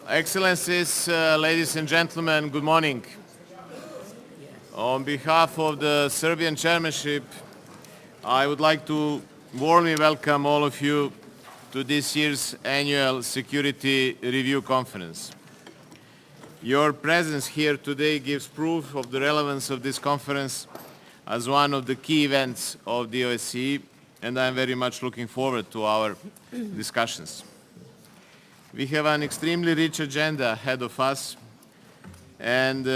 Excellencies, ladies and gentlemen, good morning. On behalf of the Serbian chairmanship, I would like to warmly welcome all of you to this year's annual Security Review Conference. Your presence here today gives proof of the relevance of this conference as one of the key events of the OSCE, and I'm very much looking forward to our discussions. We have an extremely rich agenda ahead of us, and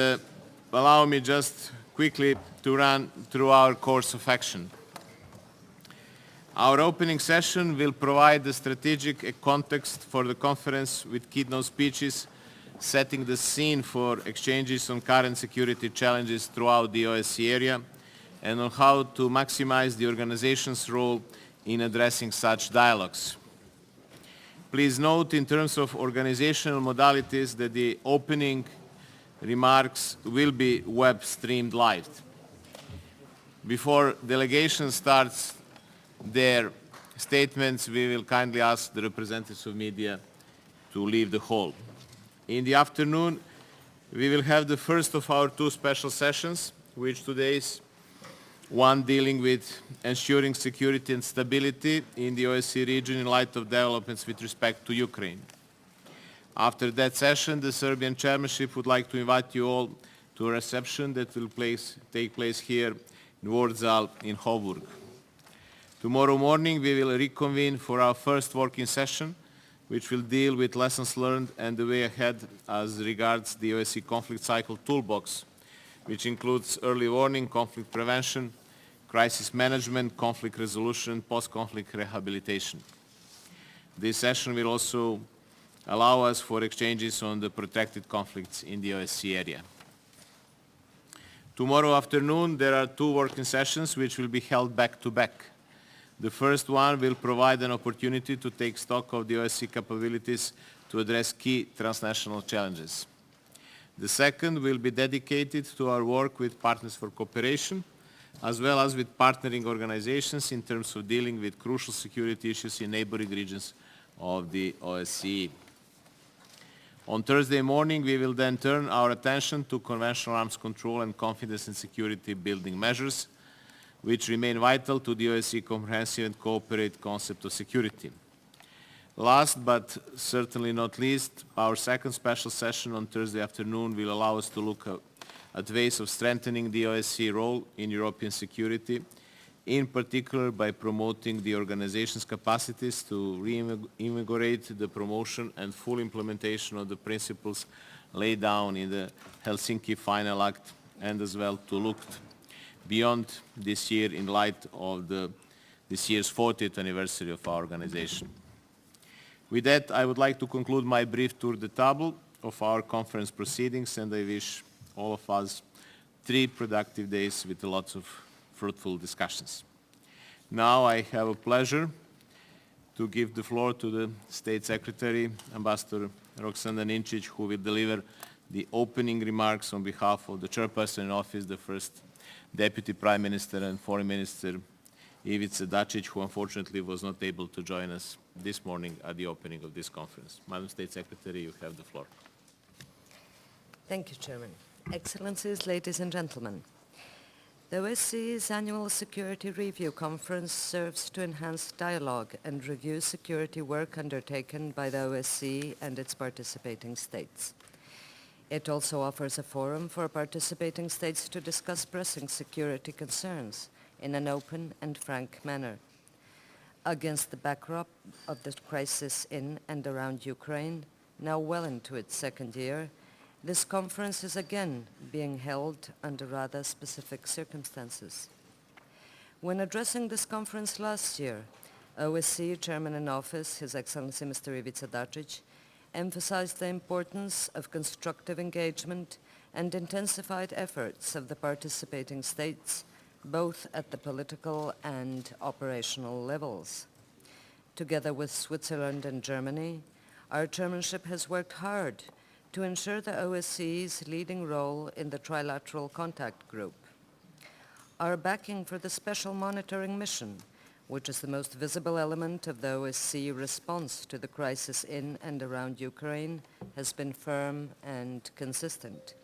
allow me just quickly to run through our course of action. Our opening session will provide the strategic context for the conference with keynote speeches, setting the scene for exchanges on current security challenges throughout the OSCE area and on how to maximize the organization's role in addressing such dialogues. Please note, in terms of organizational modalities, that the opening remarks will be web streamed live. Before delegation starts their statements, we will kindly ask the representatives of media to leave the hall. In the afternoon, we will have the first of our two special sessions, which today's one dealing with ensuring security and stability in the OSCE region in light of developments with respect to Ukraine. After that session, the Serbian chairmanship would like to invite you all to a reception that will take place here in Warsaw in Coburg. Tomorrow morning, we will reconvene for our first working session, which will deal with lessons learned and the way ahead as regards the OSCE conflict cycle toolbox, which includes early warning, conflict prevention, crisis management, conflict resolution, post-conflict rehabilitation. This session will also allow us for exchanges on the protracted conflicts in the OSCE area. Tomorrow afternoon, there are two working sessions which will be held back-to-back. The first one will provide an opportunity to take stock of the OSCE capabilities to address key transnational challenges. The second will be dedicated to our work with partners for cooperation, as well as with partnering organizations in terms of dealing with crucial security issues in neighboring regions of the OSCE. On Thursday morning, we will then turn our attention to conventional arms control and confidence and security building measures, which remain vital to the OSCE comprehensive and cooperative concept of security. Last but certainly not least, our second special session on Thursday afternoon will allow us to look at ways of strengthening the OSCE role in European security, in particular by promoting the organization's capacities to reinvigorate the promotion and full implementation of the principles laid down in the Helsinki Final Act, and as well to look beyond this year in light of this year's 40th anniversary of our organization. With that, I would like to conclude my brief tour de table of our conference proceedings, and I wish all of us 3 productive days with lots of fruitful discussions. Now I have a pleasure to give the floor to the State Secretary, Ambassador Roksanda Ninčić, who will deliver the opening remarks on behalf of the Chairperson in Office, the First Deputy Prime Minister and Foreign Minister Ivica Dačić, who unfortunately was not able to join us this morning at the opening of this conference. Madam State Secretary, you have the floor. Thank you, Chairman. Excellencies, ladies and gentlemen. The OSCE's annual Security Review Conference serves to enhance dialogue and review security work undertaken by the OSCE and its participating states. It also offers a forum for participating states to discuss pressing security concerns in an open and frank manner. Against the backdrop of the crisis in and around Ukraine, now well into its second year, this conference is again being held under rather specific circumstances. When addressing this conference last year, OSCE Chairman in Office, His Excellency Mr. Ivica Dačić, emphasized the importance of constructive engagement and intensified efforts of the participating states, both at the political and operational levels. Together with Switzerland and Germany, our chairmanship has worked hard to ensure the OSCE's leading role in the trilateral contact group. our backing for the Special Monitoring Mission, which is the most visible element of the OSCE response to the crisis in and around Ukraine, has been firm and consistent.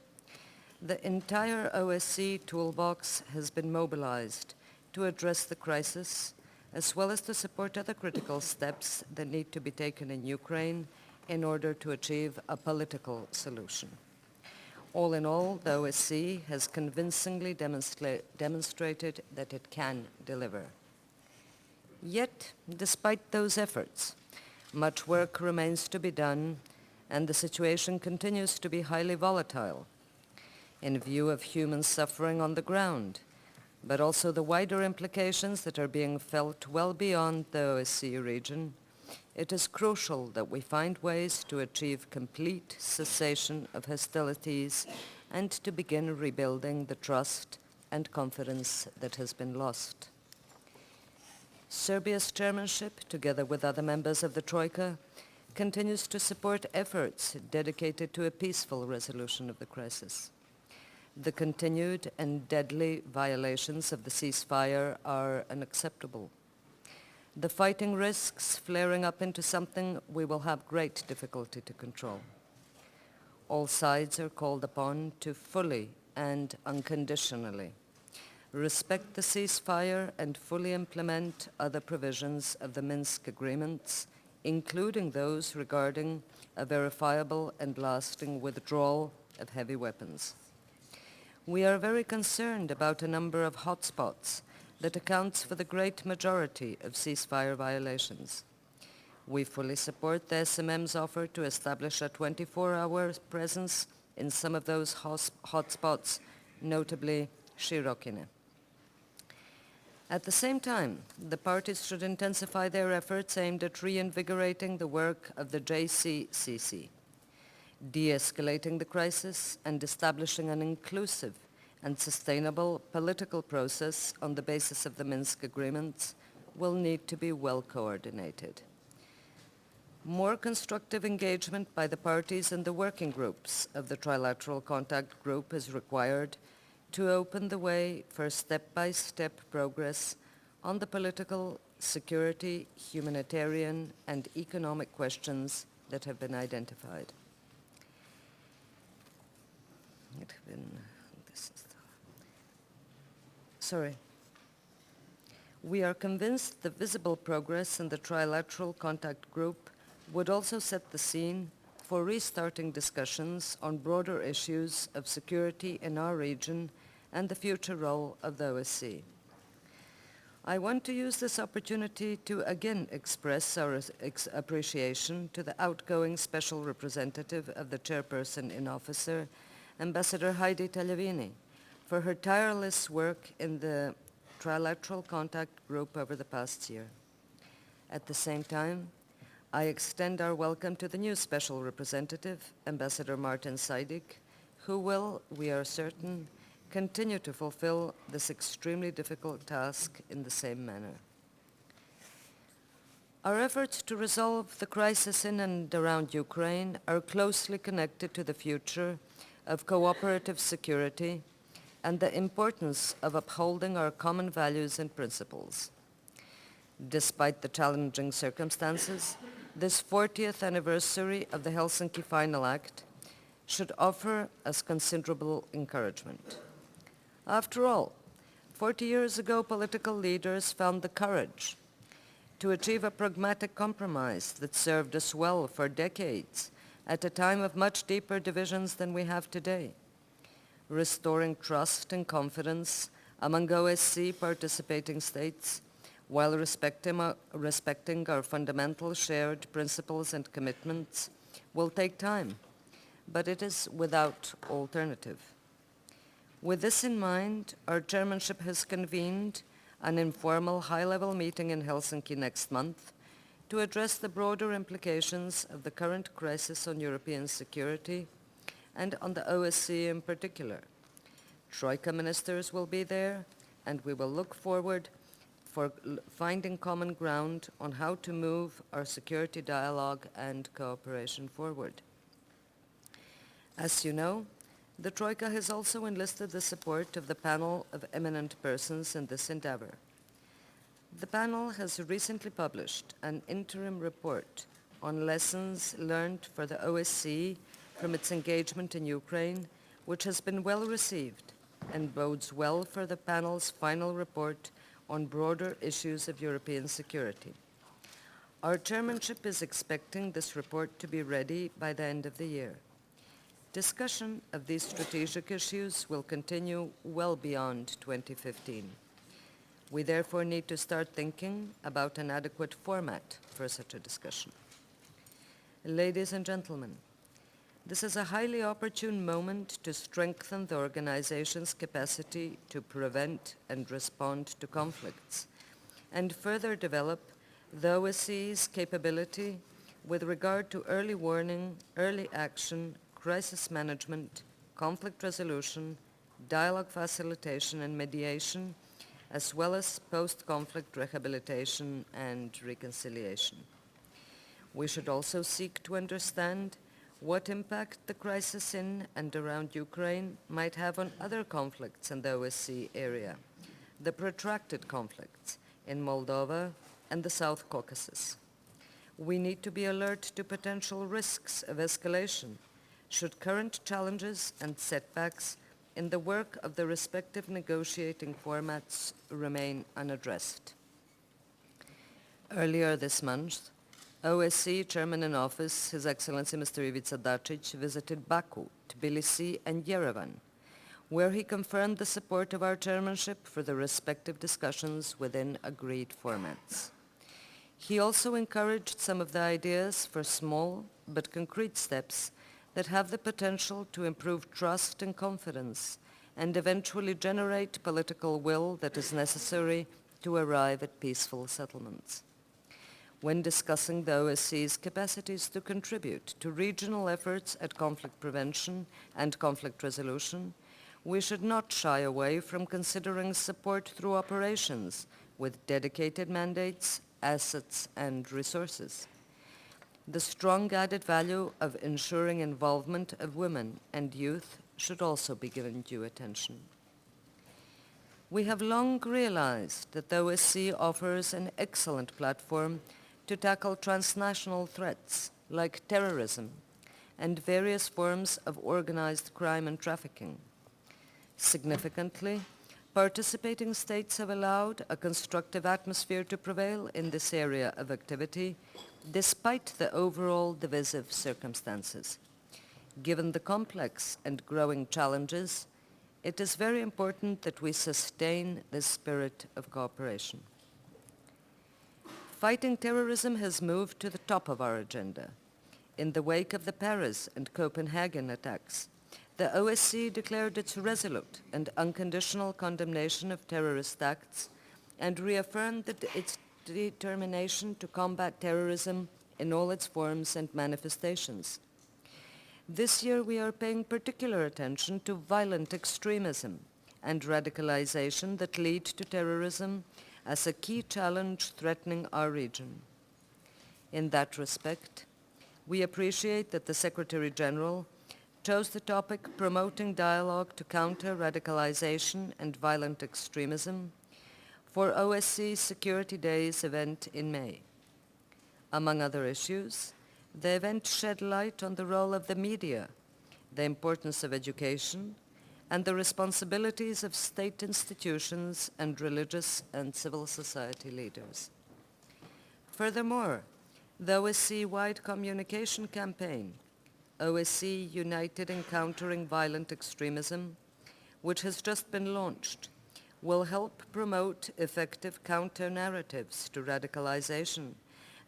The entire OSCE toolbox has been mobilized to address the crisis, as well as to support other critical steps that need to be taken in Ukraine in order to achieve a political solution. All in all, the OSCE has convincingly demonstrated that it can deliver. Yet, despite those efforts, much work remains to be done, and the situation continues to be highly volatile in view of human suffering on the ground, but also the wider implications that are being felt well beyond the OSCE region. It is crucial that we find ways to achieve complete cessation of hostilities and to begin rebuilding the trust and confidence that has been lost. Serbia's chairmanship, together with other members of the Troika, continues to support efforts dedicated to a peaceful resolution of the crisis. The continued and deadly violations of the ceasefire are unacceptable. The fighting risks flaring up into something we will have great difficulty to control. All sides are called upon to fully and unconditionally respect the ceasefire and fully implement other provisions of the Minsk agreements, including those regarding a verifiable and lasting withdrawal of heavy weapons. We are very concerned about a number of hotspots that accounts for the great majority of ceasefire violations. We fully support the SMM's offer to establish a 24-hour presence in some of those hotspots, notably Shirokine. At the same time, the parties should intensify their efforts aimed at reinvigorating the work of the JCCC, de-escalating the crisis and establishing an inclusive and sustainable political process on the basis of the Minsk agreements will need to be well coordinated. More constructive engagement by the parties and the working groups of the Trilateral Contact Group is required to open the way for step-by-step progress on the political, security, humanitarian, and economic questions that have been identified. We are convinced the visible progress in the Trilateral Contact Group would also set the scene for restarting discussions on broader issues of security in our region and the future role of the OSCE. I want to use this opportunity to again express our appreciation to the outgoing Special Representative of the Chairperson in Officer, Ambassador Heidi Tagliavini, for her tireless work in the Trilateral Contact Group over the past year. At the same time, I extend our welcome to the new Special Representative, Ambassador Martin Seidik, who will, we are certain, continue to fulfill this extremely difficult task in the same manner. Our efforts to resolve the crisis in and around Ukraine are closely connected to the future of cooperative security and the importance of upholding our common values and principles. Despite the challenging circumstances, this 40th anniversary of the Helsinki Final Act should offer us considerable encouragement. After all, 40 years ago, political leaders found the courage to achieve a pragmatic compromise that served us well for decades at a time of much deeper divisions than we have today, restoring trust and confidence among OSCE participating states while respecting our fundamental shared principles and commitments will take time, but it is without alternative. With this in mind, our chairmanship has convened an informal high-level meeting in Helsinki next month to address the broader implications of the current crisis on European security and on the OSCE in particular. Troika ministers will be there, and we will look forward for finding common ground on how to move our security dialogue and cooperation forward. As you know, The Troika has also enlisted the support of the panel of eminent persons in this endeavor. The panel has recently published an interim report on lessons learned for the OSCE from its engagement in Ukraine, which has been well received and bodes well for the panel's final report on broader issues of European security. Our chairmanship is expecting this report to be ready by the end of the year. Discussion of these strategic issues will continue well beyond 2015. We therefore need to start thinking about an adequate format for such a discussion. Ladies and gentlemen, this is a highly opportune moment to strengthen the organization's capacity to prevent and respond to conflicts, and further develop the OSCE's capability with regard to early warning, early action, crisis management, conflict resolution, dialogue facilitation and mediation, as well as post-conflict rehabilitation and reconciliation. We should also seek to understand what impact the crisis in and around Ukraine might have on other conflicts in the OSCE area, the protracted conflicts in Moldova and the South Caucasus. We need to be alert to potential risks of escalation should current challenges and setbacks in the work of the respective negotiating formats remain unaddressed. Earlier this month, OSCE Chairman in Office, His Excellency Mr. Ivica Dačić, visited Baku, Tbilisi, and Yerevan, where he confirmed the support of our chairmanship for the respective discussions within agreed formats. He also encouraged some of the ideas for small but concrete steps that have the potential to improve trust and confidence and eventually generate political will that is necessary to arrive at peaceful settlements. When discussing the OSCE's capacities to contribute to regional efforts at conflict prevention and conflict resolution, we should not shy away from considering support through operations with dedicated mandates, assets, and resources. The strong added value of ensuring involvement of women and youth should also be given due attention. We have long realized that the OSCE offers an excellent platform to tackle transnational threats like terrorism and various forms of organized crime and trafficking. Significantly, participating states have allowed a constructive atmosphere to prevail in this area of activity despite the overall divisive circumstances. Given the complex and growing challenges, it is very important that we sustain this spirit of cooperation. Fighting terrorism has moved to the top of our agenda. In the wake of the Paris and Copenhagen attacks, the OSCE declared its resolute and unconditional condemnation of terrorist acts and reaffirmed its determination to combat terrorism in all its forms and manifestations. This year we are paying particular attention to violent extremism and radicalization that lead to terrorism as a key challenge threatening our region. In that respect, we appreciate that the Secretary General chose the topic promoting dialogue to counter radicalization and violent extremism for OSCE Security Days event in May. Among other issues, the event shed light on the role of the media, the importance of education, and the responsibilities of state institutions and religious and civil society leaders. Furthermore, the OSCE-wide communication campaign, OSCE United in Countering Violent Extremism, which has just been launched, will help promote effective counter-narratives to radicalization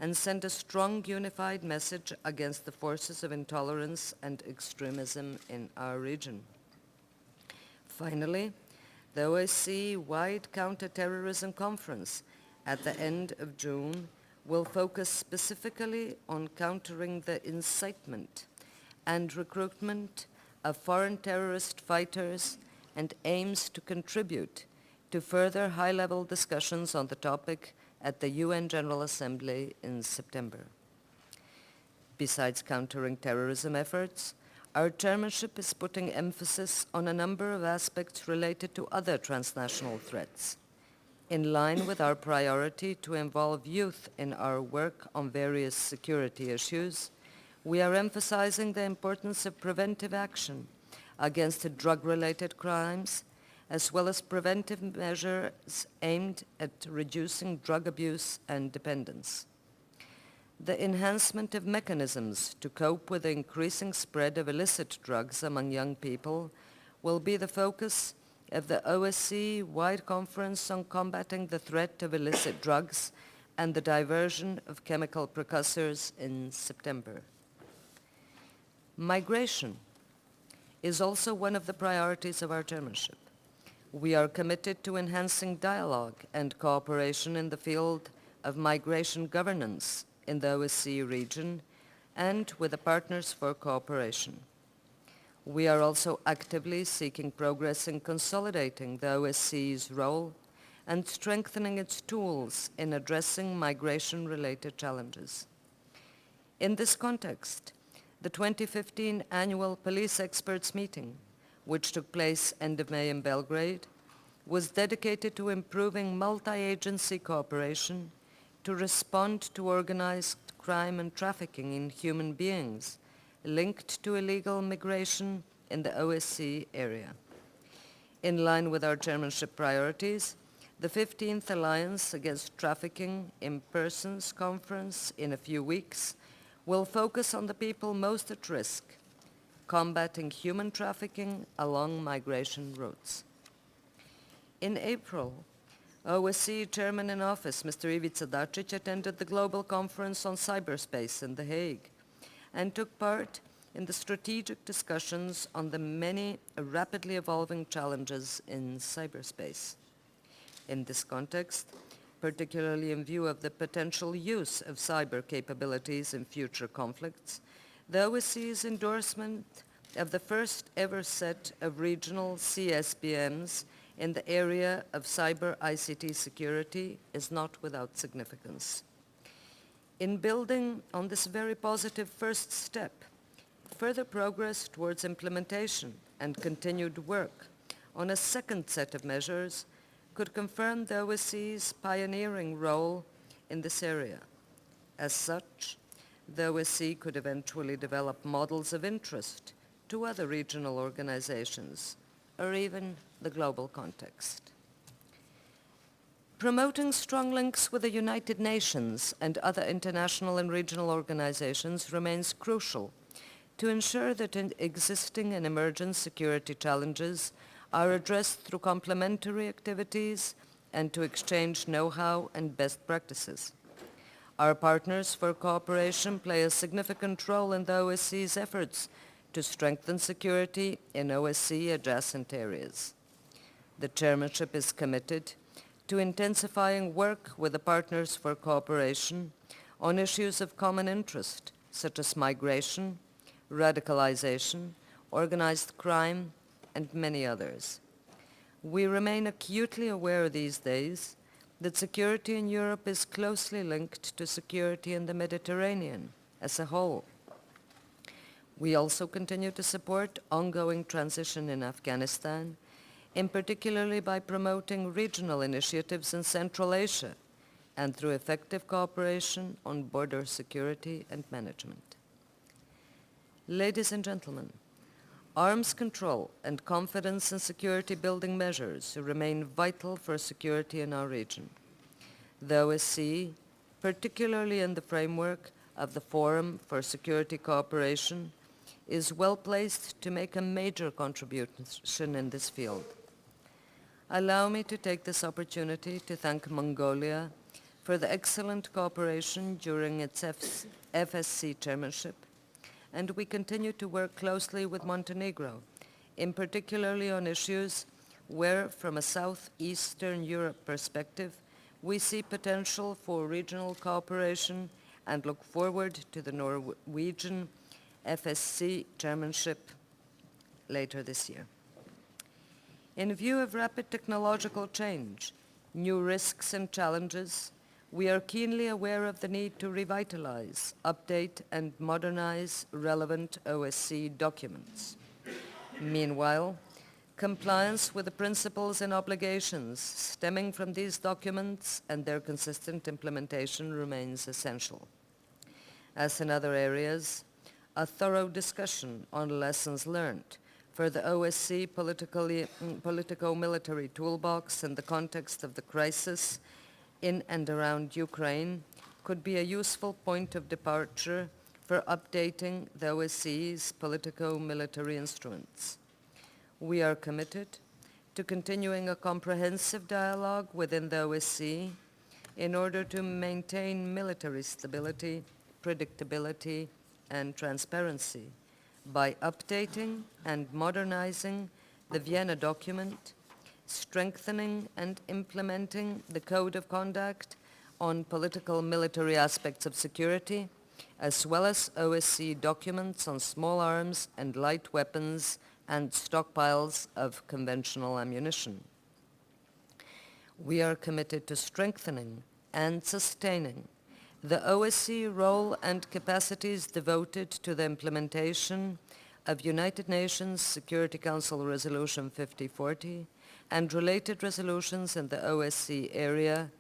and send a strong unified message against the forces of intolerance and extremism in our region. Finally, the OSCE-wide counter-terrorism conference at the end of June will focus specifically on countering the incitement and recruitment of foreign terrorist fighters and aims to contribute to further high-level discussions on the topic at the UN General Assembly in September. Besides countering terrorism efforts, Our chairmanship is putting emphasis on a number of aspects related to other transnational threats. In line with our priority to involve youth in our work on various security issues, we are emphasizing the importance of preventive action against drug-related crimes, as well as preventive measures aimed at reducing drug abuse and dependence. The enhancement of mechanisms to cope with the increasing spread of illicit drugs among young people will be the focus of the OSCE-wide conference on combating the threat of illicit drugs and the diversion of chemical precursors in September. Migration is also one of the priorities of our chairmanship. We are committed to enhancing dialogue and cooperation in the field of migration governance in the OSCE region and with the Partners for Cooperation. We are also actively seeking progress in consolidating the OSCE's role and strengthening its tools in addressing migration-related challenges. In this context, the 2015 annual police experts meeting, which took place end of May in Belgrade, was dedicated to improving multi-agency cooperation to respond to organized crime and trafficking in human beings linked to illegal migration in the OSCE area. In line with our chairmanship priorities, the 15th Alliance Against Trafficking in Persons conference in a few weeks will focus on the people most at risk, combating human trafficking along migration routes. In April, OSCE Chairman in Office, Mr. Ivica Dačić, attended the Global Conference on Cyberspace in The Hague and took part in the strategic discussions on the many rapidly evolving challenges in cyberspace. In this context, particularly in view of the potential use of cyber capabilities in future conflicts, the OSCE's endorsement of the first ever set of regional CSBMs in the area of cyber ICT security is not without significance. In building on this very positive first step, further progress towards implementation and continued work on a second set of measures could confirm the OSCE's pioneering role in this area. As such, the OSCE could eventually develop models of interest to other regional organizations, or even the global context. Promoting strong links with the United Nations and other international and regional organizations remains crucial to ensure that existing and emergent security challenges are addressed through complementary activities and to exchange know-how and best practices. Our Partners for Cooperation play a significant role in the OSCE's efforts to strengthen security in OSCE adjacent areas. The chairmanship is committed to intensifying work with the Partners for Cooperation on issues of common interest, such as migration, radicalization, organized crime, and many others. We remain acutely aware these days that security in Europe is closely linked to security in the Mediterranean as a whole. We also continue to support ongoing transition in Afghanistan, in particularly by promoting regional initiatives in Central Asia and through effective cooperation on border security and management. Ladies and gentlemen, arms control and confidence in security building measures remain vital for security in our region. The OSCE, particularly in the framework of the Forum for Security Cooperation, is well placed to make a major contribution in this field. Allow me to take this opportunity to thank Mongolia for the excellent cooperation during its FSC chairmanship, and we continue to work closely with Montenegro, in particularly on issues where, from a southeastern Europe perspective, we see potential for regional cooperation and look forward to the Norwegian FSC chairmanship later this year. In view of rapid technological change, new risks and challenges, We are keenly aware of the need to revitalize, update, and modernize relevant OSCE documents. Meanwhile, compliance with the principles and obligations stemming from these documents and their consistent implementation remains essential. As in other areas, a thorough discussion on lessons learned for the OSCE politico-military toolbox in the context of the crisis in and around Ukraine could be a useful point of departure for updating the OSCE's politico-military instruments. We are committed to continuing a comprehensive dialogue within the OSCE in order to maintain military stability, predictability, and transparency by updating and modernizing the Vienna document, strengthening and implementing the Code of Conduct on political military aspects of security, as well as OSCE documents on small arms and light weapons and stockpiles of conventional ammunition. We are committed to strengthening and sustaining the OSCE role and capacities devoted to the implementation of United Nations Security Council Resolution 5040 and related resolutions in the OSCE area,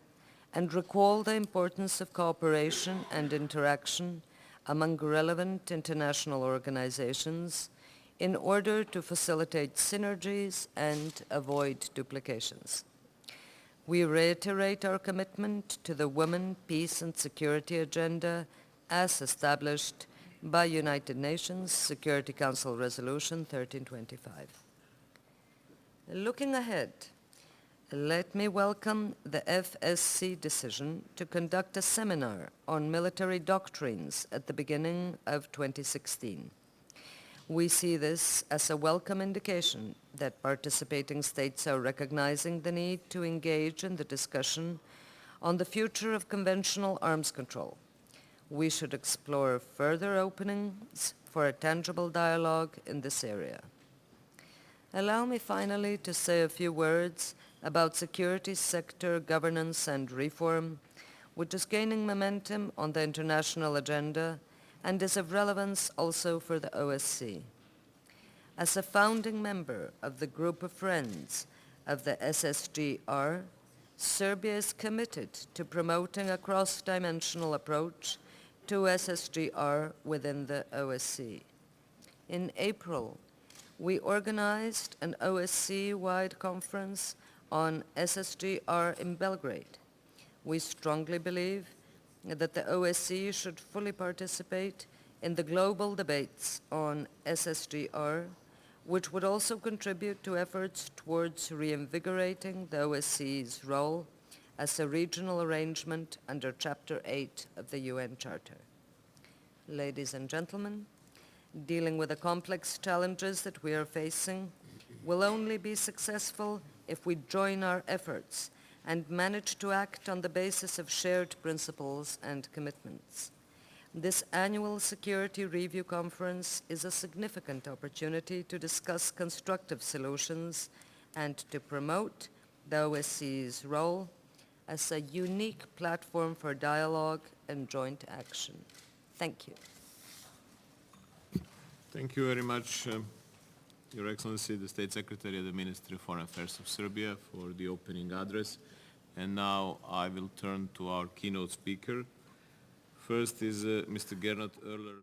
and recall the importance of cooperation and interaction among relevant international organizations in order to facilitate synergies and avoid duplications. We reiterate our commitment to the Women, Peace and Security Agenda as established by United Nations Security Council Resolution 1325. Looking ahead, let me welcome the FSC decision to conduct a seminar on military doctrines at the beginning of 2016. We see this as a welcome indication that participating states are recognizing the need to engage in the discussion on the future of conventional arms control. We should explore further openings for a tangible dialogue in this area. Allow me finally to say a few words about security sector governance and reform, which is gaining momentum on the international agenda and is of relevance also for the OSCE. As a founding member of the group of friends of the SSGR, Serbia is committed to promoting a cross-dimensional approach to SSGR within the OSCE. In April, we organized an OSCE-wide conference on SSGR in Belgrade. We strongly believe that the OSCE should fully participate in the global debates on SSGR, which would also contribute to efforts towards reinvigorating the OSCE's role as a regional arrangement under Chapter 8 of the UN Charter. Ladies and gentlemen, dealing with the complex challenges that we are facing will only be successful if we join our efforts and manage to act on the basis of shared principles and commitments. This annual Security Review Conference is a significant opportunity to discuss constructive solutions and to promote the OSCE's role as a unique platform for dialogue and joint action. Thank you. Thank you very much, Your Excellency, the State Secretary of the Ministry of Foreign Affairs of Serbia, for the opening address. And now I will turn to our keynote speaker. First is Mr. Gernot Oehler.